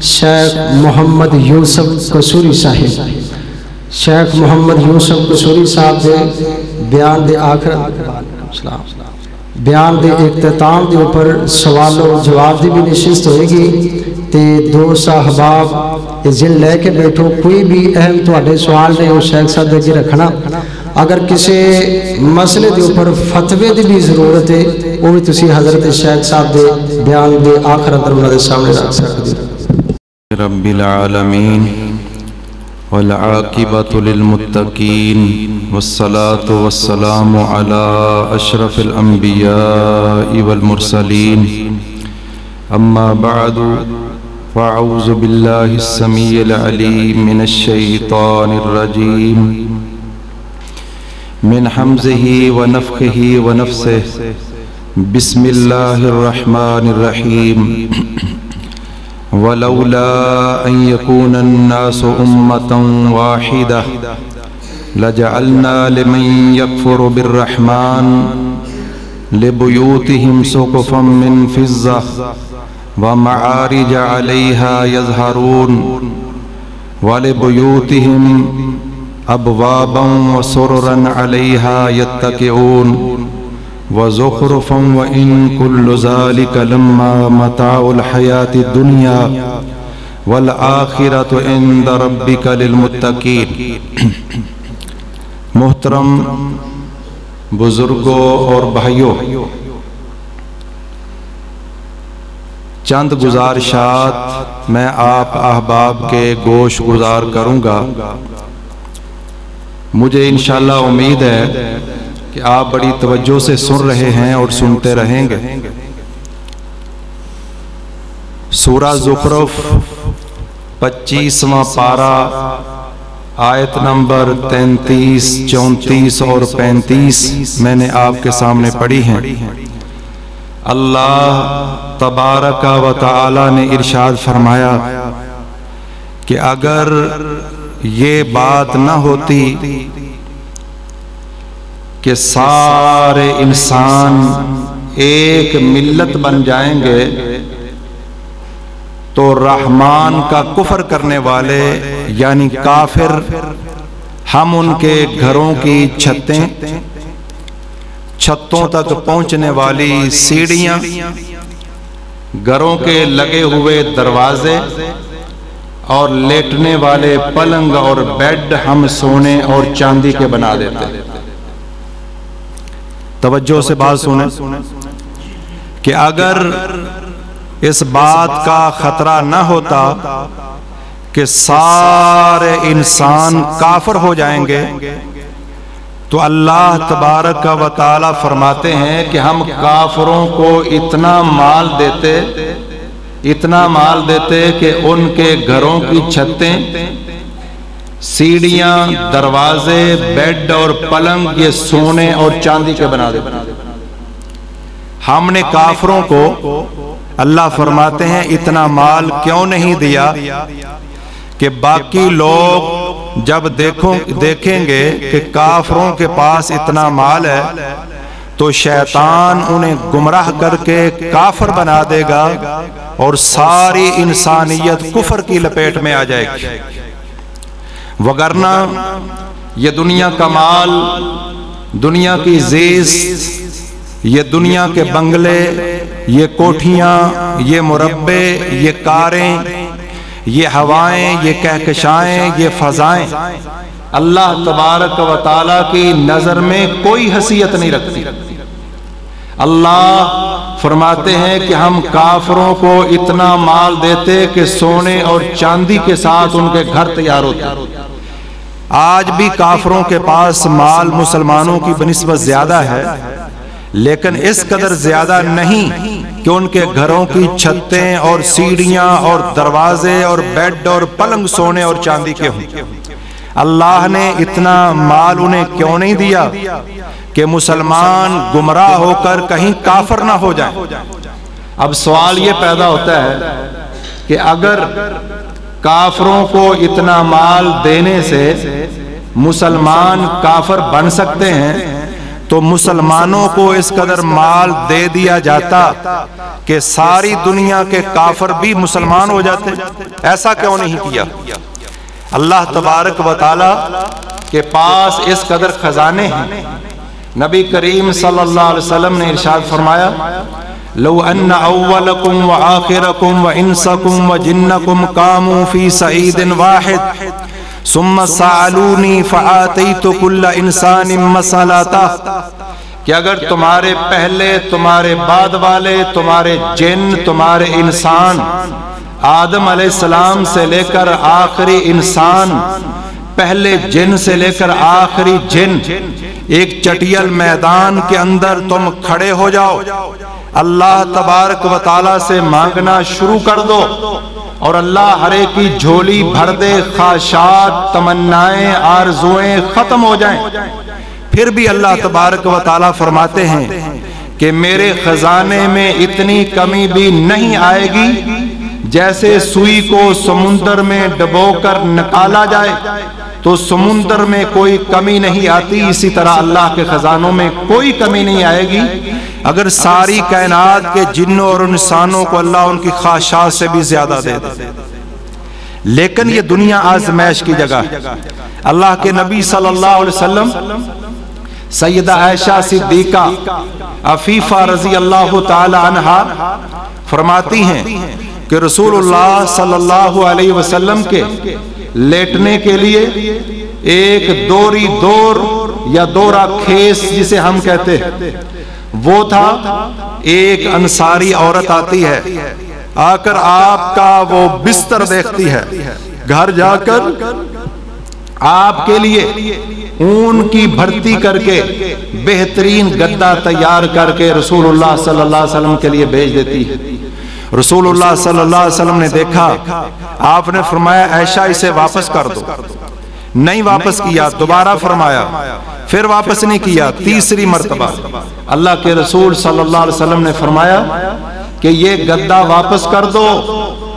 شیخ محمد یوسف قصوری صاحب شیخ محمد یوسف قصوری صاحب دے بیان دے آخر بیان دے اختتام دے اوپر سوال و جواب دی بھی نشست ہوئے گی تے دو صاحباب ذہن لے کے بیٹھو، کوئی بھی اہم تواڈے سوال نے وہ شیخ صاحب دے کے رکھنا، اگر کسی مسئلے دے اوپر فتوے دی بھی ضرورت ہے وہ بھی تسی حضرت شیخ صاحب دے بیان دے آخر اندر انہاں دے سامنے رکھ سکتے۔ رب العالمین والعاقبۃ للمتقین والصلاة والسلام علی اشرف الانبیاء والمرسلین، اما بعد فاعوذ باللہ السمیع العلیم من الشیطان الرجیم من حمزہ ونفخہ ونفثہ، بسم اللہ الرحمن الرحیم۔ ولولا ان يكون الناس امة واحدة لجعلنا لمن يكفر بالرحمن لبيوتهم سقفا من فضة ومعارج عليها يظهرون ولبيوتهم ابوابا وسررا عليها يتكئون وزخرفا وإن كل ذلك لما متاع الحياة الدنيا والآخرة عند ربك للمتقين۔ محترم بزرگوں اور بھائیوں، چند گزارشات میں آپ احباب کے گوش گزار کروں گا۔ مجھے انشاءاللہ امید ہے کہ آپ بڑی توجہ سے سن رہے ہیں اور سنتے رہیں گے۔ سورہ زخرف 25واں پارہ آیت نمبر 33، 34 اور 35 میں نے آپ کے سامنے پڑھی ہیں۔ اللہ تبارک و تعالی نے ارشاد فرمایا کہ اگر یہ بات نہ ہوتی کہ سارے انسان ایک ملت بن جائیں گے تو رحمان کا کفر کرنے والے یعنی کافر ہم ان کے گھروں کی چھتوں تک پہنچنے والی سیڑھیاں، گھروں کے لگے ہوئے دروازے اور لیٹنے والے پلنگ اور بیڈ ہم سونے اور چاندی کے بنا دیتے۔ توجہ سے بات سنیں کہ اگر اس بات کا خطرہ نہ ہوتا کہ سارے انسان کافر ہو جائیں گے تو اللہ تبارک و تعالی فرماتے ہیں کہ ہم کافروں کو اتنا مال دیتے کہ ان کے گھروں کی چھتیں، سیڑھیاں، دروازے، بیڈ اور پلنگ یہ سونے اور چاندی کے بنا دے۔ ہم نے کافروں کو اللہ فرماتے ہیں اتنا مال کیوں نہیں دیا کہ باقی لوگ جب دیکھیں گے کہ کافروں کے پاس اتنا مال ہے تو شیطان انہیں گمراہ کر کے کافر بنا دے گا اور ساری انسانیت کفر کی لپیٹ میں آ جائے گی۔ وگرنہ یہ دنیا کا مال، دنیا کی زیست، یہ دنیا کے بنگلے، یہ کوٹھیاں، یہ مربے، یہ کاریں، یہ ہوائیں، یہ کہکشائیں، یہ فضائیں اللہ تبارک و تعالیٰ کی نظر میں کوئی حیثیت نہیں رکھتی۔ اللہ فرماتے ہیں کہ ہم کافروں کو اتنا مال دیتے کہ سونے اور چاندی کے ساتھ ان کے گھر تیار ہوتے۔ آج بھی کافروں کے پاس مال مسلمانوں کی بنسبت زیادہ ہے، لیکن اس قدر زیادہ نہیں کہ ان کے گھروں کی چھتیں اور سیڑھیاں اور دروازے اور بیڈ اور پلنگ سونے اور چاندی کے ہوں۔ اللہ نے اتنا مال انہیں کیوں نہیں دیا کہ مسلمان گمراہ ہو کر کہیں کافر نہ ہو جائیں۔ اب سوال یہ پیدا ہوتا ہے کہ اگر کافروں کو اتنا مال دینے سے مسلمان کافر بن سکتے ہیں تو مسلمانوں کو اس قدر مال دے دیا جاتا کہ ساری دنیا کے کافر بھی مسلمان ہو جاتے؟ ایسا کیوں نہیں کیا؟ اللہ تبارک و تعالی کے پاس اس قدر خزانے ہیں۔ نبی کریم صلی اللہ علیہ وسلم نے ارشاد فرمایا لو ان اولکم و آخرکم و انسکم و جنکم قاموا فی صعید واحد ثم سألونی فآتیت کل انسان مسألتہ، کہ اگر تمہارے پہلے، تمہارے بعد والے، تمہارے جن، تمہارے انسان، آدم علیہ السلام سے لے کر آخری انسان، پہلے جن سے لے کر آخری جن، ایک چٹیل میدان کے اندر تم کھڑے ہو جاؤ، اللہ تبارک و تعالیٰ سے مانگنا شروع کر دو، اور اللہ ہر ایک کی جھولی بھر دے، خواہشات، تمنائیں، آرزویں ختم ہو جائیں، پھر بھی اللہ تبارک و تعالیٰ فرماتے ہیں کہ میرے خزانے میں اتنی کمی بھی نہیں آئے گی جیسے سوئی کو سمندر میں ڈبو کر نکالا جائے تو سمندر میں کوئی کمی نہیں آتی، اسی طرح اللہ کے خزانوں میں کوئی کمی نہیں آئے گی اگر ساری کائنات کے جنوں اور انسانوں کو اللہ ان کی خواہشات سے بھی زیادہ دے دے۔ لیکن یہ دنیا آزمائش کی جگہ ہے۔ اللہ کے نبی صلی اللہ علیہ وسلم سیدہ عائشہ صدیقہ عفیفہ رضی اللہ تعالی عنہا فرماتی ہیں کہ رسول اللہ صلی اللہ علیہ وسلم کے لیٹنے کے لیے ایک دوری دور یا دورہ کھیس جسے ہم کہتے ہیں وہ تھا، ایک انصاری عورت آتی ہے، آ کر آپ کا وہ بستر دیکھتی ہے، گھر جا کر آپ کے لیے اون کی بھرتی کر کے بہترین گدا تیار کر کے رسول اللہ صلی اللہ علیہ وسلم کے لیے بھیج دیتی ہے۔ رسول اللہ صلی اللہ علیہ وسلم نے دیکھا، آپ نے فرمایا عائشہ اسے واپس کر دو، نہیں واپس کیا، دوبارہ فرمایا، پھر واپس نہیں کیا، تیسری مرتبہ اللہ کے رسول صلی اللہ علیہ وسلم نے فرمایا کہ یہ گدا واپس کر دو،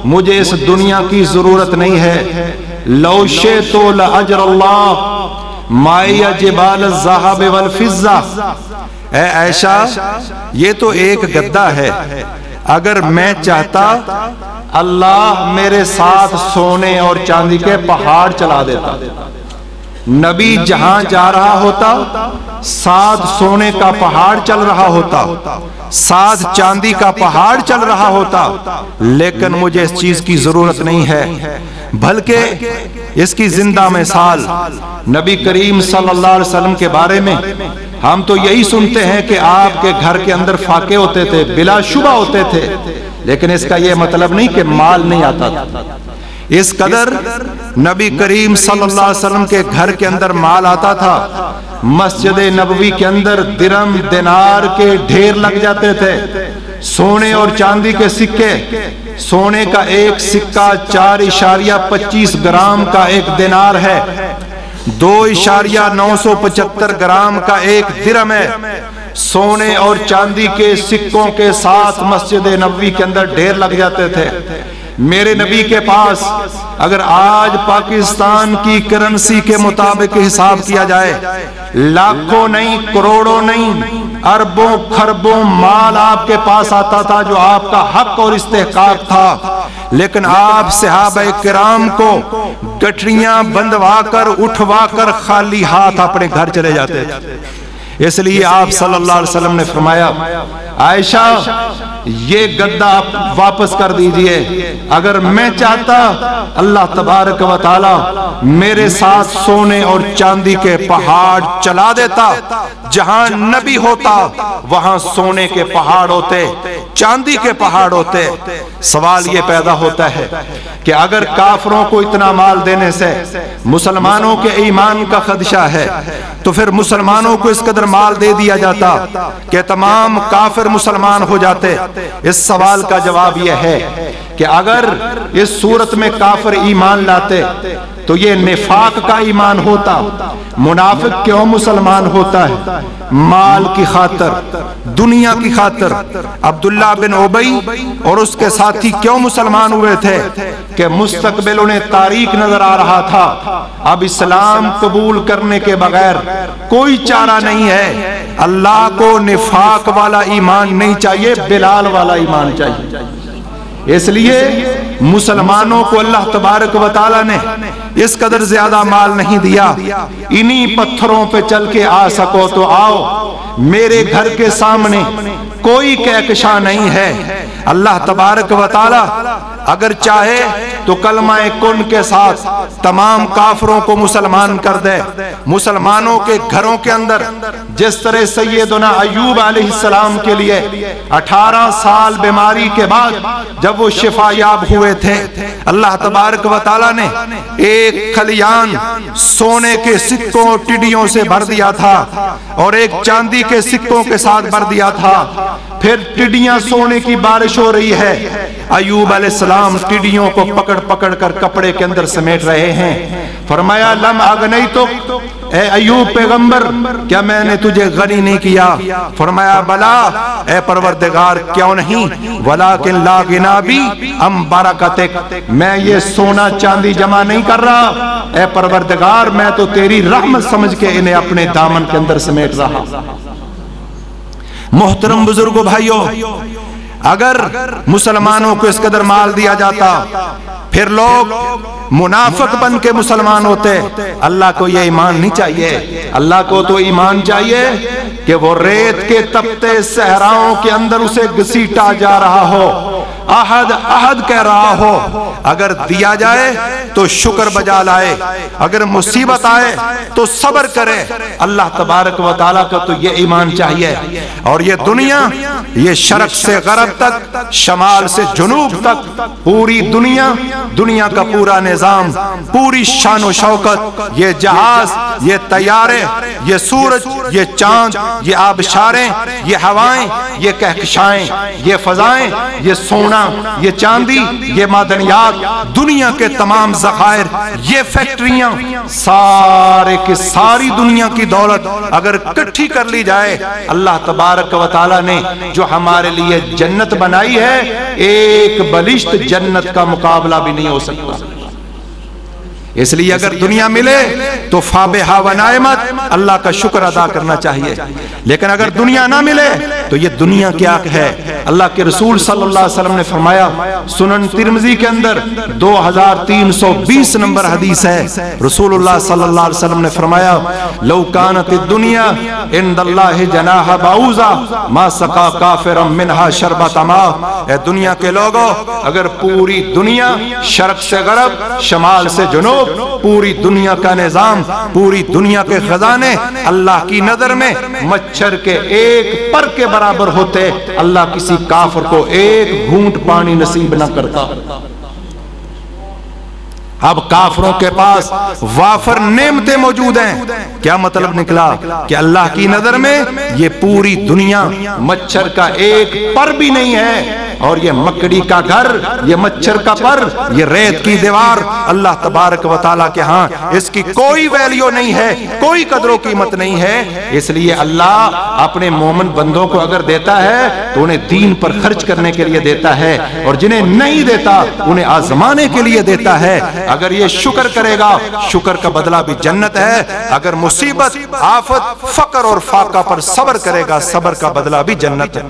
مجھے اس دنیا کی ضرورت نہیں ہے۔ لو شئت لأجر اللہ مائی جبال الذہب والفضہ، اے عائشہ یہ تو ایک گدا ہے، اگر میں چاہتا اللہ میرے ساتھ سونے اور چاندی کے پہاڑ چلا دیتا۔ نبی جہاں جا رہا ہوتا ساتھ سونے کا پہاڑ چل رہا ہوتا، ساتھ چاندی کا پہاڑ چل رہا ہوتا، لیکن مجھے اس چیز کی ضرورت نہیں ہے۔ بلکہ اس کی زندہ مثال نبی کریم صلی اللہ علیہ وسلم کے بارے میں ہم تو یہی سنتے ہیں کہ آپ کے گھر کے اندر فاقے ہوتے تھے، بلا شبہ ہوتے تھے، لیکن اس کا یہ مطلب نہیں کہ مال نہیں آتا تھا۔ اس قدر نبی کریم صلی اللہ علیہ وسلم کے گھر کے اندر مال آتا تھا، مسجد نبوی کے اندر درم دینار کے ڈھیر لگ جاتے تھے، سونے اور چاندی کے سکے، سونے کا ایک سکہ 4.25 گرام کا ایک دینار ہے، 2.975 گرام کا ایک درم ہے، سونے اور چاندی کے سکوں کے ساتھ مسجد نبوی کے اندر ڈھیر لگ جاتے تھے۔ میرے نبی کے پاس اگر آج پاکستان کی کرنسی کے مطابق حساب کیا جائے، لاکھوں نہیں، کروڑوں نہیں، اربوں خربوں مال آپ کے پاس آتا تھا جو آپ کا حق اور استحقاق تھا، لیکن آپ صحابہ کرام کو گٹریاں بندوا کر اٹھوا کر خالی ہاتھ اپنے گھر چلے جاتے تھے۔ اس لیے آپ صلی اللہ علیہ وسلم نے فرمایا عائشہ یہ گدا واپس کر دیجئے، اگر میں چاہتا اللہ تبارک و تعالی میرے ساتھ سونے اور چاندی کے پہاڑ چلا دیتا، جہاں نبی ہوتا وہاں سونے کے پہاڑ ہوتے، چاندی کے پہاڑ ہوتے۔ سوال یہ پیدا ہوتا ہے کہ اگر کافروں کو اتنا مال دینے سے مسلمانوں کے ایمان کا خدشہ ہے تو پھر مسلمانوں کو اس قدر مال دے دیا جاتا کہ تمام کافر مسلمان ہو جاتے۔ اس سوال کا جواب یہ ہے کہ اگر اس صورت میں کافر ایمان لاتے تو یہ نفاق کا ایمان ہوتا. منافق کیوں مسلمان ہوتا ہے؟ مال کی خاطر، دنیا کی خاطر. عبداللہ بن ابی اور اس کے ساتھی کیوں مسلمان ہوئے تھے؟ کہ مستقبل انہیں تاریک نظر آ رہا تھا. اب اسلام قبول کرنے کے بغیر کوئی چارہ نہیں ہے. اللہ کو نفاق والا ایمان نہیں چاہیے، بلال والا ایمان چاہیے. اس لیے مسلمانوں کو اللہ تبارک و تعالیٰ نے اس قدر زیادہ مال نہیں دیا. انہی پتھروں پہ چل کے آ سکو تو آؤ، میرے گھر کے سامنے کوئی کہکشاں نہیں ہے. اللہ تبارک و تعالیٰ اگر چاہے تو کلمہ کن کے ساتھ تمام کافروں کو مسلمان کر دے. مسلمانوں کے گھروں کے اندر جس طرح سیدنا ایوب علیہ السلام کے لیے 18 سال بیماری کے بعد جب وہ شفا یاب ہوئے تھے، اللہ تبارک و تعالیٰ نے ایک کھلیان سونے کے سکوں اور ٹڈیوں سے بھر دیا تھا اور ایک چاندی کے سکوں کے ساتھ بھر دیا تھا. پھر ٹڈیاں سونے کی بارش ہو رہی ہے. ایوب علیہ السلام ٹڈیوں کو پکڑ پکڑ کر کپڑے کے اندر سمیٹ رہے ہیں. فرمایا لم اغنیتک، اے ایوب پیغمبر کیا میں نے تجھے غنی نہیں کیا؟ فرمایا بلا اے پروردگار کیوں نہیں، ولیکن لا غنا بی ام برکتک، میں یہ سونا چاندی جمع نہیں کر رہا، اے پروردگار میں تو تیری رحمت سمجھ کے انہیں اپنے دامن کے اندر سمیٹ رہا. محترم بزرگوں بھائیوں، اگر مسلمانوں کو اس قدر مال دیا جاتا پھر لوگ منافق بن کے مسلمان ہوتے. اللہ کو یہ ایمان نہیں چاہیے. اللہ کو تو ایمان چاہیے کہ وہ ریت کے تپتے صحراؤں کے اندر اسے گھسیٹا جا رہا ہو، احد احد کہہ رہا ہو، اگر دیا جائے تو شکر بجا لائے، اگر مصیبت آئے تو صبر کرے. اللہ تبارک و تعالیٰ کا تو یہ ایمان چاہیے. اور یہ دنیا، یہ شرق سے غرب تک، شمال سے جنوب تک، پوری دنیا کا پورا نظام، پوری شان و شوکت، یہ جہاز، یہ طیارے، یہ سورج، یہ چاند، یہ آبشاریں، یہ ہوائیں، یہ کہکشائیں، یہ فضائیں، یہ سونا، یہ چاندی، یہ معدنیات، دنیا کے تمام ذخائر، یہ فیکٹریاں، سارے کی ساری دنیا کی دولت اگر اکٹھی کر لی جائے، اللہ تبارک و تعالیٰ نے جو ہمارے لیے جنت بنائی ہے، ایک بلشت جنت کا مقابلہ بھی نہیں ہو سکتا. اس لیے اگر دنیا ملے تو فابہا و نعمت، اللہ کا شکر ادا کرنا چاہیے. لیکن اگر دنیا نہ ملے تو یہ دنیا کیا ہے؟ اللہ کے رسول صلی اللہ علیہ وسلم نے فرمایا، سنن ترمذی کے اندر 2320 نمبر حدیث ہے، رسول اللہ صلی اللہ علیہ وسلم نے فرمایا لو کانت الدنیا عند اللہ جناح بعوضہ ما سقا کافرا منہا شربۃ ماء. اے دنیا کے لوگوں، اگر پوری دنیا شرق سے غرب، شمال سے جنوب، پوری دنیا کا نظام، پوری دنیا کے خزانے اللہ کی نظر میں مچھر کے ایک پر کے برابر ہوتے، اللہ کسی کافر کو ایک گھونٹ پانی نصیب نہ کرتا. اب کافروں کے پاس وافر نعمتیں موجود ہیں. کیا مطلب نکلا؟ کہ اللہ کی نظر میں یہ پوری دنیا مچھر کا ایک پر بھی نہیں ہے. اور یہ مکڑی کا گھر، یہ مچھر کا پر، یہ ریت کی دیوار، اللہ تبارک و تعالیٰ کے ہاں اس کی کوئی ویلیو نہیں ہے، کوئی قدر و قیمت نہیں ہے. اس لیے اللہ اپنے مومن بندوں کو اگر دیتا ہے تو انہیں دین پر خرچ کرنے کے لیے دیتا ہے، اور جنہیں نہیں دیتا انہیں آزمانے کے لیے دیتا ہے. اگر یہ شکر کرے گا، شکر کا بدلہ بھی جنت ہے. اگر مصیبت، آفت، فقر اور فاقہ پر صبر کرے گا، صبر کا بدلہ بھی جنت ہے.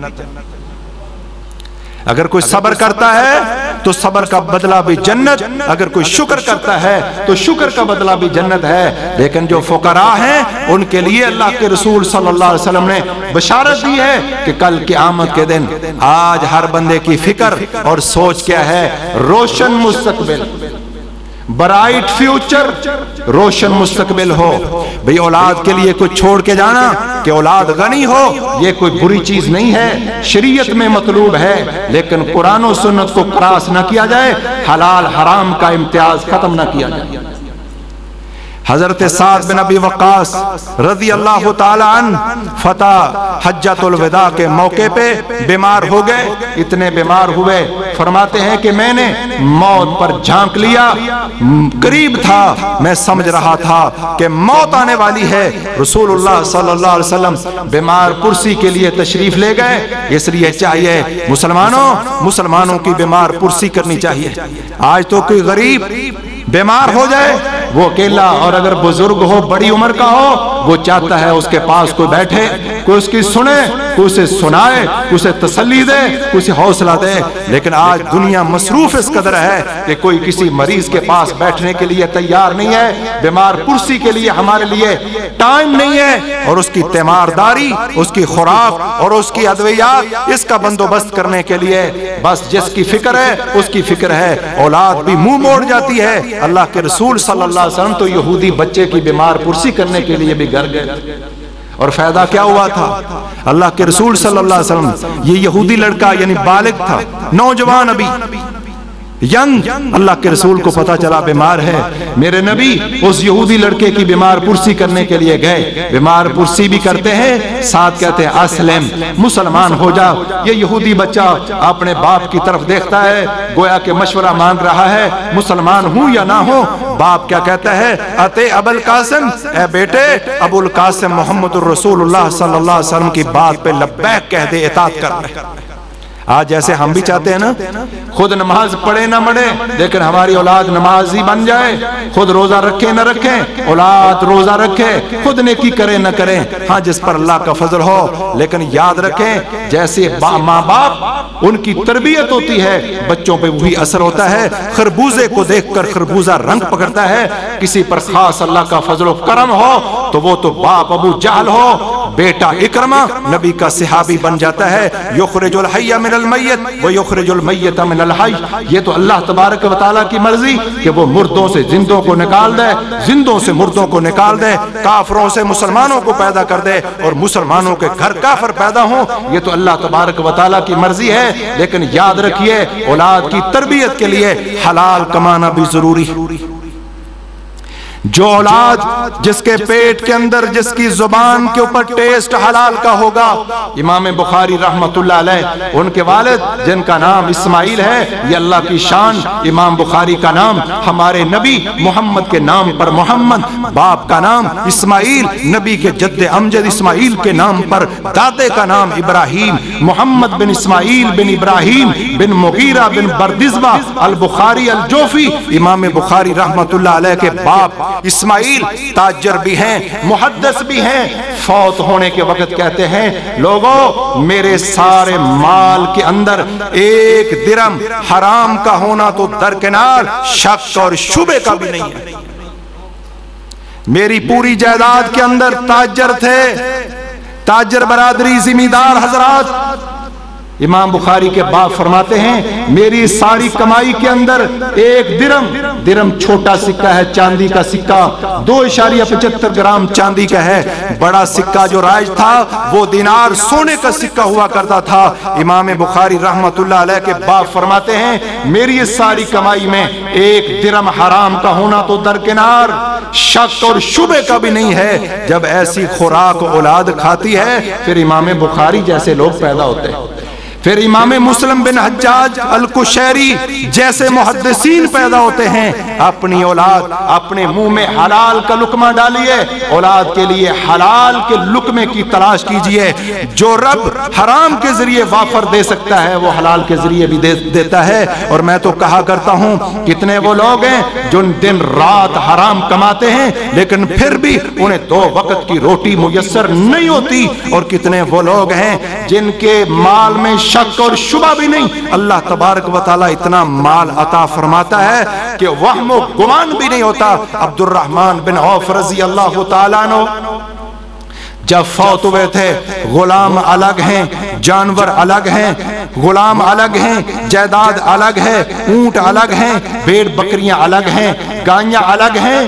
اگر کوئی صبر کرتا ہے تو صبر کا بدلہ بھی جنت، اگر کوئی شکر کرتا ہے تو شکر کا بدلہ بھی جنت ہے. لیکن جو فقراء ہیں ان کے لیے اللہ کے رسول صلی اللہ علیہ وسلم نے بشارت دی ہے کہ کل قیامت کے دن آج ہر بندے کی فکر اور سوچ کیا ہے؟ روشن مستقبل، برائٹ فیوچر، روشن مستقبل ہو. بھئی اولاد کے لیے کچھ چھوڑ کے جانا کہ اولاد غنی ہو، یہ کوئی بری چیز نہیں ہے، شریعت میں مطلوب ہے. لیکن قرآن و سنت کو کراس نہ کیا جائے، حلال حرام کا امتیاز ختم نہ کیا جائے. حضرت سعد بن ابی وقاص رضی اللہ تعالی عنہ فتح حجۃ الوداع کے موقع پہ بیمار ہو گئے، اتنے بیمار ہوئے، فرماتے ہیں کہ میں نے موت پر جھانک لیا، قریب تھا، میں سمجھ رہا تھا کہ موت آنے والی ہے۔ رسول اللہ صلی اللہ علیہ وسلم بیمار پرسی کے لیے تشریف لے گئے۔ اس لیے چاہیے مسلمانوں کی بیمار پرسی کرنی چاہیے۔ آج تو کوئی غریب بیمار ہو جائے، وہ اکیلا، اور اگر بزرگ ہو، بڑی عمر کا ہو، وہ چاہتا ہے اس کے پاس کوئی بیٹھے، کوئی اس کی سنے، کوئی اسے سنائے، کوئی اسے تسلی دے، کوئی اسے حوصلہ دے۔ لیکن آج دنیا مصروف اس قدر ہے کہ کوئی کسی مریض کے پاس بیٹھنے کے لیے تیار نہیں ہے، بیمار پرسی کے لیے ہمارے لیے ٹائم نہیں ہے، اور اس کی تیمارداری، اس کی خوراک اور اس کی ادویات، اس کا بندوبست کرنے کے لیے بس جس کی فکر ہے اس کی فکر ہے، اولاد بھی منہ موڑ جاتی ہے۔ اللہ کے رسول صلی اللہ علیہ وسلم تو یہودی بچے کی بیمار پرسی کرنے کے لیے بھی گھر گئے، اور فائدہ کیا ہوا تھا؟ اللہ کے رسول صلی اللہ علیہ وسلم، یہ یہودی لڑکا یعنی بالغ تھا، نوجوان ابھی ینگ، اللہ کے رسول کو پتا چلا بیمار ہے، میرے نبی اس یہودی لڑکے کی بیمار پرسی کرنے کے لیے گئے، بیمار پرسی بھی کرتے ہیں، ساتھ کہتے ہیں اسلم، مسلمان ہو جا۔ یہ یہودی بچہ اپنے باپ کی طرف دیکھتا ہے، گویا کہ مشورہ مانگ رہا ہے، مسلمان ہوں یا نہ ہوں۔ باپ کیا کہتا ہے؟ اتے ابو القاسم، اے بیٹے ابو القاسم محمد الرسول اللہ صلی اللہ علیہ وسلم کی بات پہ لبیک کہہ دے، اطاعت کر لے۔ آج جیسے ہم بھی چاہتے ہیں نا، خود نماز پڑھے نہ پڑھے لیکن ہماری اولاد نمازی بن جائے، خود روزہ رکھے نہ رکھیں، اولاد روزہ رکھے، خود نیکی کرے نہ کریں، ہاں جس پر اللہ کا فضل ہو۔ لیکن یاد رکھیں، جیسے ماں باپ ان کی تربیت ہوتی ہے، بچوں پہ وہی اثر ہوتا ہے۔ خربوزے کو دیکھ کر خربوزہ رنگ پکڑتا ہے، کسی پر خاص اللہ کا فضل و کرم ہو تو وہ تو باپ ابو جہل ہو، بیٹا اکرمہ نبی کا صحابی بن جاتا ہے۔ یخرج الحی من المیت ویخرج المیت من الحی، یہ تو اللہ تبارک و تعالیٰ کی مرضی کہ وہ مردوں سے زندوں کو نکال دے، زندوں سے مردوں کو نکال دے، کافروں سے مسلمانوں کو پیدا کر دے، اور مسلمانوں کے گھر کافر پیدا ہوں، یہ تو اللہ تبارک و تعالیٰ کی مرضی ہے۔ لیکن یاد رکھیے، اولاد کی تربیت کے لیے حلال کمانا بھی ضروری ہے۔ جو اولاد جس کے پیٹ کے اندر، جس کی زبان کے اوپر ٹیسٹ حلال کا ہوگا، امام بخاری رحمت اللہ علیہ، ان کے والد جن کا نام اسماعیل ہے، یہ اللہ کی شان، امام بخاری کا نام ہمارے نبی محمد کے نام پر محمد، باپ کا نام اسماعیل، نبی کے جد امجد اسماعیل کے نام پر دادے کا نام ابراہیم، محمد بن اسماعیل بن ابراہیم بن مغیرہ بن بردزبہ البخاری الجوفی، امام بخاری رحمت اللہ علیہ کے باپ اسماعیل تاجر بھی ہیں، محدث بھی ہیں، فوت ہونے کے وقت کہتے ہیں، لوگوں میرے سارے مال کے اندر ایک درم حرام کا ہونا تو درکنار، شک اور شبہ کا بھی نہیں ہے۔ میری پوری جائیداد کے اندر تاجر تھے، تاجر برادری، زمیندار حضرات۔ امام بخاری کے باپ فرماتے ہیں، میری ساری کمائی کے اندر ایک درم چھوٹا سکہ ہے، چاندی کا سکہ 2.75 گرام چاندی کا ہے، بڑا سکہ جو رائج تھا وہ دینار سونے کا سکہ ہوا کرتا تھا۔ امام بخاری رحمت اللہ علیہ کے باپ فرماتے ہیں، میری ساری کمائی میں ایک درم حرام کا ہونا تو درکنار، شک اور شبہ کا بھی نہیں ہے۔ جب ایسی خوراک اولاد کھاتی ہے پھر امام بخاری جیسے لوگ پیدا ہوتے ہیں، پھر امام مسلم بن حجاج القشیری جیسے محدثین پیدا ہوتے ہیں۔ اپنی اولاد اپنے منہ میں حلال کا لقمہ ڈالیے، اولاد کے لیے حلال کے لقمے کی تلاش کیجئے۔ جو رب حرام کے ذریعے وافر دے سکتا ہے وہ حلال کے ذریعے بھی دیتا ہے۔ اور میں تو کہا کرتا ہوں، کتنے وہ لوگ ہیں جو دن رات حرام کماتے ہیں لیکن پھر بھی انہیں 2 وقت کی روٹی میسر نہیں ہوتی، اور کتنے وہ لوگ ہیں جن کے مال میں شک اور شبہ بھی نہیں۔ اللہ تبارک و تعالیٰ اتنا مال عطا فرماتا ہے کہ وہم و گمان بھی نہیں ہوتا۔ عبد الرحمن بن عوف رضی اللہ تعالیٰ عنہ جب فوت ہوئے تھے، غلام الگ ہیں، جانور الگ ہیں، غلام الگ ہیں، جائیداد الگ ہے، اونٹ الگ ہیں، بھیڑ بکریاں الگ ہیں، گائیاں الگ ہیں،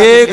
1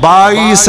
22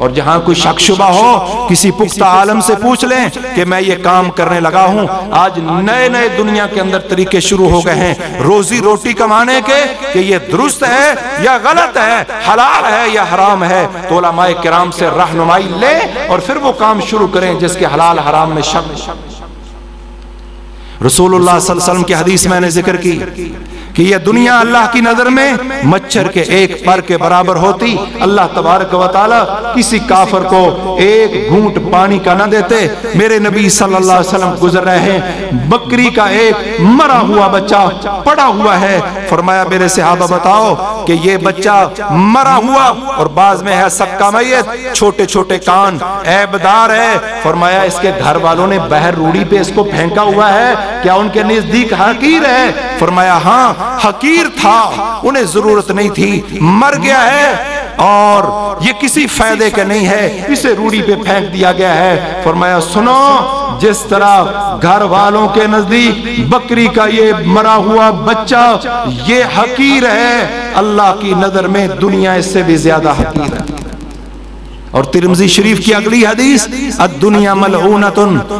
اور جہاں کوئی شک شبہ ہو کسی پختہ عالم سے پوچھ لیں کہ میں یہ کام کرنے لگا ہوں. آج نئے نئے دنیا کے اندر طریقے شروع ہو گئے ہیں روزی روٹی کمانے کے کہ یہ درست ہے یا غلط ہے, حلال ہے یا حرام ہے. تو علماء کرام سے رہنمائی لیں اور پھر وہ کام شروع کریں جس کے حلال حرام میں شک. رسول اللہ صلی اللہ علیہ وسلم کی حدیث میں نے ذکر کی کہ یہ دنیا اللہ کی نظر میں مچھر کے ایک پر کے برابر ہوتی. اللہ تبارک و تعالی کسی کافر کو ایک گھونٹ پانی کا نہ دیتے. میرے نبی صلی اللہ علیہ وسلم گزر رہے ہیں, بکری کا ایک مرا ہوا بچہ پڑا ہوا ہے. فرمایا میرے صحابہ بتاؤ کہ یہ بچہ مرا ہوا اور بعض میں ہے سکا میت, چھوٹے چھوٹے کان, عیبدار ہے. فرمایا اس کے گھر والوں نے بہر روڑی پہ اس کو پھینکا ہوا ہے, کیا ان کے نزدیک حقیر ہے؟ فرمایا ہاں حقیر تھا, انہیں ضرورت نہیں تھی, مر گیا ہے اور یہ کسی فائدے کا نہیں ہے, اسے روڑی پہ پھینک دیا گیا ہے. فرمایا سنو, جس طرح گھر والوں کے نزدیک بکری کا یہ مرا ہوا بچہ یہ حقیر ہے, اللہ کی نظر میں دنیا اس سے بھی زیادہ حقیر ہے. اور ترمذی شریف کی اگلی حدیث الدنیا ملعونۃ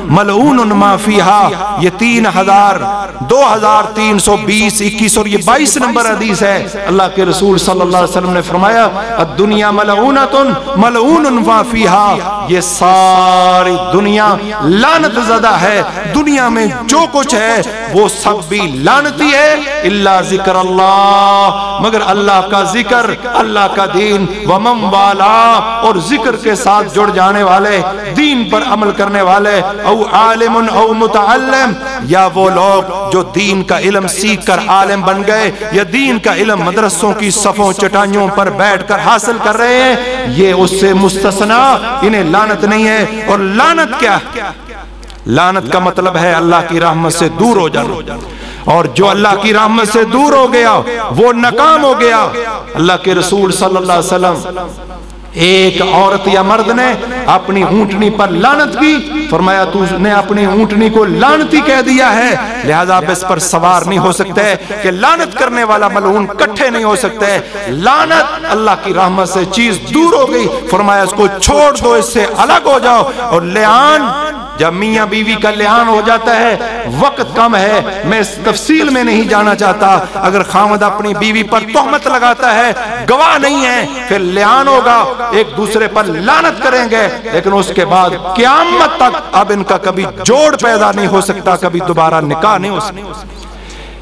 ملعون ما فیہا, یہ 2320 21 اور یہ 22 نمبر حدیث ہے. اللہ کے رسول صلی اللہ علیہ وسلم نے فرمایا الدنیا ملعونۃ ملعون ما فیہا, یہ ساری دنیا لعنت زدہ ہے. دنیا میں جو کچھ ہے وہ سب بھی لعنتی ہے الا ذکر اللہ, مگر اللہ کا ذکر, اللہ کا دین, ومن والا, اور ذکر کے ساتھ جڑ جانے والے, دین پر عمل کرنے والے, او عالم او متعلم, یا وہ لوگ جو دین کا علم سیکھ کر عالم بن گئے یا دین کا علم مدرسوں کی صفوں چٹائیوں پر بیٹھ کر حاصل کر رہے ہیں, یہ اس سے مستثنا, انہیں لعنت نہیں ہے. اور لعنت کیا ہے؟ لعنت کا مطلب ہے اللہ کی رحمت سے دور ہو جانا, اور جو اللہ کی رحمت سے دور ہو گیا وہ ناکام ہو گیا. اللہ کے رسول صلی اللہ علیہ وسلم, ایک عورت یا مرد نے اپنی اونٹنی پر لعنت کی. فرمایا تو نے اپنی اونٹنی کو لعنتی کہہ دیا ہے, لہذا آپ اس پر سوار نہیں ہو سکتے کہ لعنت کرنے والا ملعون کٹھے نہیں ہو سکتے. لعنت اللہ کی رحمت سے چیز دور ہو گئی. فرمایا اس کو چھوڑ دو, اس سے الگ ہو جاؤ. اور لعان, جب میاں بیوی کا لعان ہو جاتا ہے, وقت کم ہے, میں اس تفصیل میں نہیں جانا چاہتا. اگر خاوند اپنی بیوی پر تہمت لگاتا ہے, گواہ نہیں ہے, پھر لعان ہوگا, ایک دوسرے پر لعنت کریں گے, لیکن اس کے بعد قیامت تک اب ان کا کبھی جوڑ پیدا نہیں ہو سکتا, کبھی دوبارہ نکاح نہیں ہو سکتا.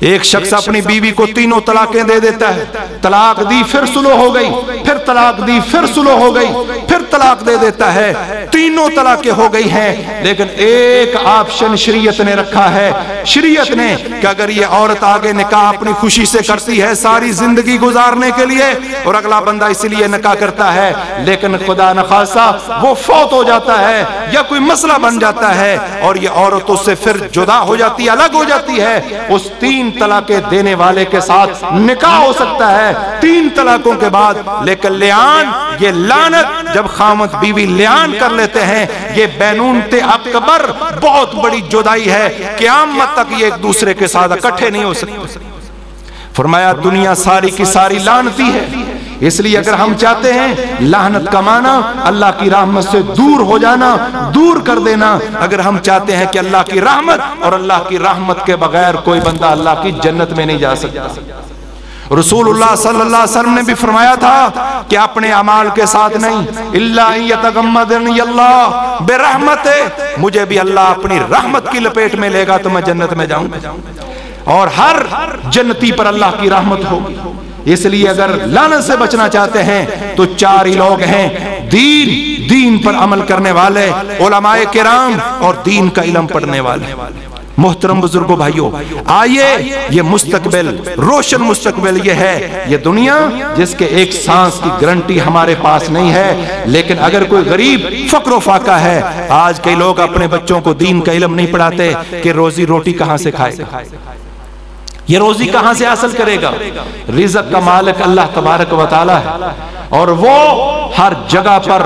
ایک شخص اپنی بیوی کو 3 طلاقیں دے دیتا ہے, طلاق دی پھر سلو ہو گئی, پھر طلاق دی پھر سلو ہو گئی, پھر طلاق دے دیتا ہے, 3 طلاقیں ہو گئی ہیں. لیکن ایک آپشن شریعت نے رکھا ہے, شریعت نے, کہ اگر یہ عورت آگے نکاح اپنی خوشی سے کرتی ہے ساری زندگی گزارنے کے لیے, اور اگلا بندہ اس لیے نکاح کرتا ہے, لیکن خدا نخواستہ وہ فوت ہو جاتا ہے یا کوئی مسئلہ بن جاتا ہے اور یہ عورت اس سے پھر جدا ہو جاتی ہے, الگ ہو جاتی ہے, اس 3 طلاقیں دینے والے کے ساتھ نکاح ہو سکتا ہے 3 طلاقوں کے بعد. لیکن لعان, یہ لعنت, جب خاوند بیوی لعان کر لیتے ہیں, یہ بینونت اکبر, بہت بڑی جدائی ہے, قیامت تک یہ ایک دوسرے کے ساتھ اکٹھے نہیں ہو سکتے. فرمایا دنیا ساری کی ساری لعنتی ہے. اس لیے اگر ہم چاہتے ہیں لعنت کمانا, اللہ کی رحمت سے دور ہو جانا, دور کر دینا, اگر ہم چاہتے ہیں کہ اللہ کی رحمت, اور اللہ کی رحمت کے بغیر کوئی بندہ اللہ کی جنت میں نہیں جا سکتا. رسول اللہ صلی اللہ علیہ وسلم نے بھی فرمایا تھا کہ اپنے اعمال کے ساتھ نہیں, الا ان یتغمدنی اللہ برحمتہ, مجھے بھی اللہ اپنی رحمت کی لپیٹ میں لے گا تو میں جنت میں جاؤں گا, اور ہر جنتی پر اللہ کی رحمت ہوگی. اس لیے اگر لعنت سے بچنا چاہتے ہیں تو 4 ہی لوگ ہیں, دین پر عمل کرنے والے, علماء کرام, اور دین کا علم پڑھنے والے. محترم بزرگوں بھائیوں, آئیے, یہ مستقبل, روشن مستقبل یہ ہے, یہ دنیا جس کے ایک سانس کی گارنٹی ہمارے پاس نہیں ہے. لیکن اگر کوئی غریب فقر و فاقہ ہے, آج کئی لوگ اپنے بچوں کو دین کا علم نہیں پڑھاتے کہ روزی روٹی کہاں سے کھائے گا, یہ روزی کہاں سے حاصل کرے گا. رزق کا مالک اللہ تبارک و تعالی ہے, اور وہ ہر جگہ پر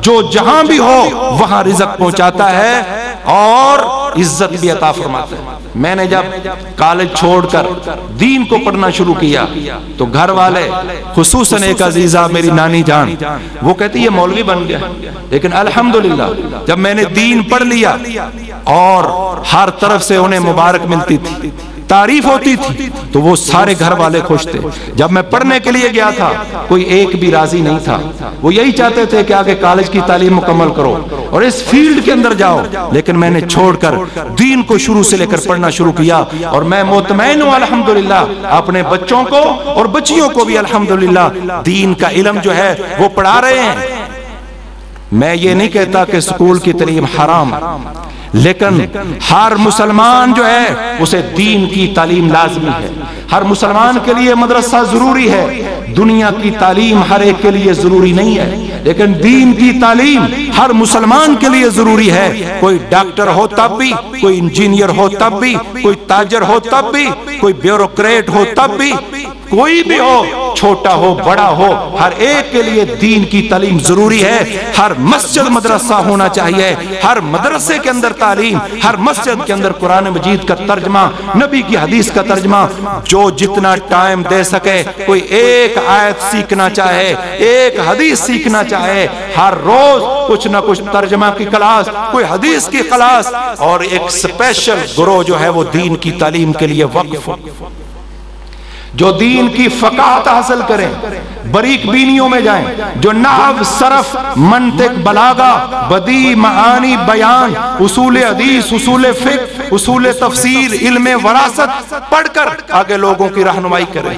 جو جہاں بھی ہو وہاں رزق پہنچاتا ہے اور عزت بھی عطا فرماتا ہے. میں نے جب کالج چھوڑ کر دین کو پڑھنا شروع کیا تو گھر والے خصوصاً ایک عزیزہ میری نانی جان وہ کہتی یہ مولوی بن گیا، لیکن الحمدللہ جب میں نے دین پڑھ لیا اور ہر طرف سے انہیں مبارک ملتی تھی، تعریف ہوتی تھی، تو وہ سارے گھر والے خوش تھے۔ جب میں پڑھنے کے لیے گیا تھا کوئی ایک بھی راضی نہیں تھا، وہ یہی چاہتے تھے کہ آگے کالج کی تعلیم مکمل کرو اور اس فیلڈ کے اندر جاؤ، لیکن میں نے چھوڑ کر دین کو شروع سے لے کر پڑھنا شروع کیا، اور میں مطمئن ہوں الحمدللہ اپنے بچوں کو اور بچیوں کو بھی الحمدللہ دین کا علم جو ہے وہ پڑھا رہے ہیں۔ میں یہ نہیں کہتا کہ اسکول کی تعلیم حرام، لیکن ہر مسلمان جو ہے اسے دین کی تعلیم لازمی ہے۔ ہر مسلمان کے لیے مدرسہ ضروری ہے، دنیا کی تعلیم ہر ایک کے لیے ضروری نہیں ہے، لیکن دین کی تعلیم ہر مسلمان کے لیے ضروری ہے۔ کوئی ڈاکٹر ہو تب بھی، کوئی انجینئر ہو تب بھی، کوئی تاجر ہو تب بھی، کوئی بیوروکریٹ ہو تب بھی، کوئی بھی ہو، چھوٹا ہو بڑا ہو، ہر ایک کے لیے دین کی تعلیم ضروری ہے۔ ہر مسجد مدرسہ ہونا چاہیے، ہر مدرسے کے اندر تعلیم، ہر مسجد کے اندر قرآن مجید کا ترجمہ، نبی کی حدیث کا ترجمہ، جو جتنا ٹائم دے سکے، کوئی ایک آیت سیکھنا چاہے، ایک حدیث سیکھنا چاہے، ہر روز کچھ نہ کچھ ترجمہ کی کلاس، کوئی حدیث کی کلاس، اور ایک سپیشل گروہ جو ہے وہ دین کی تعلیم کے لیے وقف ہو، جو دین کی فقاہت حاصل کریں، بریک بینیوں میں جائیں، جو نحو، صرف، منطق، بلاغہ، بدیع، معانی، بیان، اصول حدیث، اصول فقہ، اصول تفسیر، علم وراثت پڑھ کر آگے لوگوں کی رہنمائی کریں۔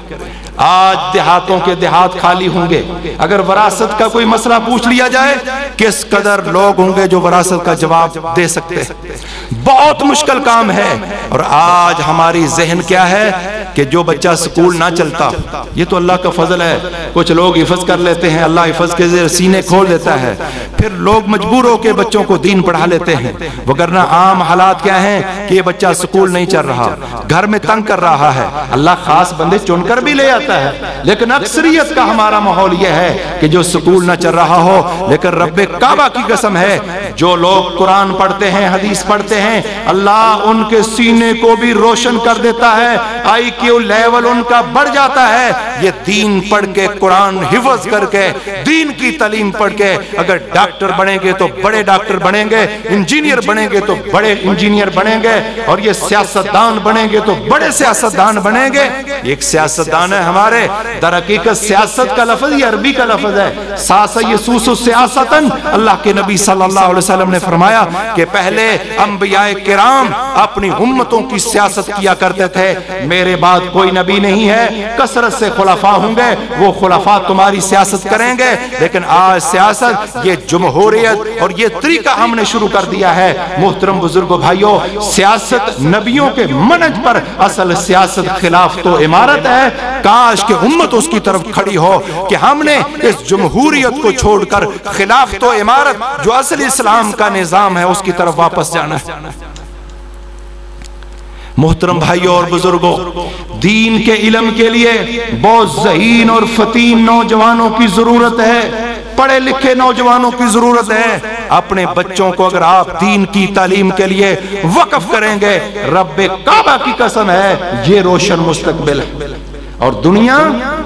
آج دیہاتوں کے دیہات خالی ہوں گے، اگر وراثت کا کوئی مسئلہ پوچھ لیا جائے کس قدر لوگ ہوں گے جو وراثت کا جواب دے سکتے ہیں؟ بہت مشکل کام ہے۔ اور آج ہماری ذہن کیا ہے کہ جو بچہ سکول نہ چلتا، یہ تو اللہ کا فضل ہے، کچھ لوگ حفظ کر لیتے ہیں، اللہ حفظ کے ذریعے سینے کھول دیتا ہے، پھر لوگ مجبور ہو کے بچوں کو دین پڑھا لیتے ہیں، وگرنہ عام حالات کیا ہیں کہ یہ بچہ سکول نہیں چل رہا، گھر میں تنگ کر رہا ہے، اللہ خاص بندے چن کر بھی لے آتا ہے، لیکن اکثریت کا ہمارا ماحول یہ ہے کہ جو سکول نہ چل رہا ہو، لیکن رب کعبہ کی قسم ہے جو لوگ قرآن پڑھتے ہیں، حدیث پڑھتے ہیں، اللہ ان کے سینے کو بھی روشن کر دیتا ہے، آئی کیو لیول ان کا بڑھ جاتا ہے۔ یہ دین پڑھ کے، قرآن حفظ کر کے، دین کی تعلیم پڑھ کے اگر ڈاکٹر بنیں گے تو بڑے ڈاکٹر بنیں گے، انجینئر بنیں گے تو بڑے انجینئر بنیں گے، اور یہ سیاستدان بنیں گے تو بڑے سیاستدان بنیں گے۔ ایک سیاستدان ہے ہمارے، در حقیقت سیاست کا لفظ یہ عربی کا لفظ ہے، ساس یسوس سیاستن، اللہ کے نبی صلی اللہ علیہ وسلم نے فرمایا کہ پہلے انبیاء کرام اپنی امتوں کی سیاست کیا کرتے تھے، میرے بعد کوئی نبی نہیں ہے، کثرت سے خلفاء ہوں گے، وہ خلفاء تمہاری سیاست کریں گے، لیکن آج سیاست یہ جمہوریت اور یہ طریقہ ہم نے شروع کر دیا ہے۔ محترم بزرگوں بھائیوں، سیاست نبیوں کے منہج پر، اصل سیاست خلاف تو امارت ہے، کاش کہ امت اس کی طرف کھڑی ہو کہ ہم نے اس جمہوریت کو چھوڑ کر خلاف تو امارت جو اصل اسلام کا نظام ہے اس کی طرف واپس جانا ہے۔ محترم بھائیوں اور بزرگوں، دین کے علم کے لیے بہت ذہین اور فتین نوجوانوں کی ضرورت ہے، پڑھے لکھے نوجوانوں کی ضرورت ہے۔ اپنے بچوں کو اگر آپ دین کی تعلیم کے لیے وقف کریں گے، رب کعبہ کی قسم ہے یہ روشن مستقبل ہے۔ اور دنیا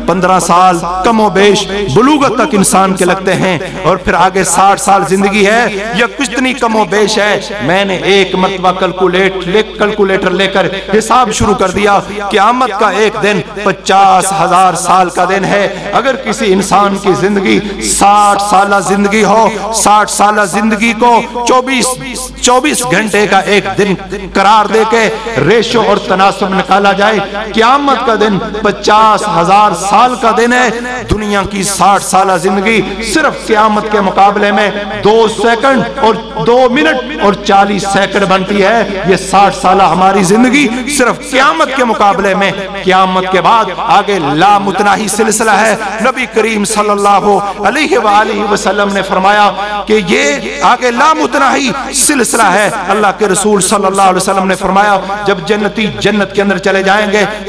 15 سال کم و بیش بلوغت تک انسان کے لگتے ہیں، اور پھر آگے 60 سال زندگی ہے یا کتنی کم و بیش ہے۔ میں نے ایک مرتبہ کیلکولیٹر لے کر حساب شروع کر دیا، قیامت کا ایک دن 50,000 سال کا دن ہے۔ اگر کسی انسان کی زندگی 60 سالہ زندگی ہو، 60 سالہ زندگی کو 24 گھنٹے کا ایک دن قرار دے کے ریشو اور تناسب نکالا جائے، قیامت کا دن 50,000 سال کا دن ہے۔ دنیا کی 60 سالہ زندگی صرف قیامت کے مقابلے میں 2 سیکنڈ اور 2 منٹ اور 40 سیکنڈ بنتی ہے۔ یہ 60 سالہ ہماری زندگی صرف قیامت کے مقابلے میں، قیامت کے بعد آگے لامتناہی سلسلہ ہے۔ نبی کریم صلی اللہ علیہ وآلہ وسلم نے فرمایا کہ یہ آگے لامتناہی سلسلہ ہے۔ اللہ کے رسول صلی اللہ علیہ وسلم نے فرمایا جب جنتی جنت کے اندر چلے جائیں گے،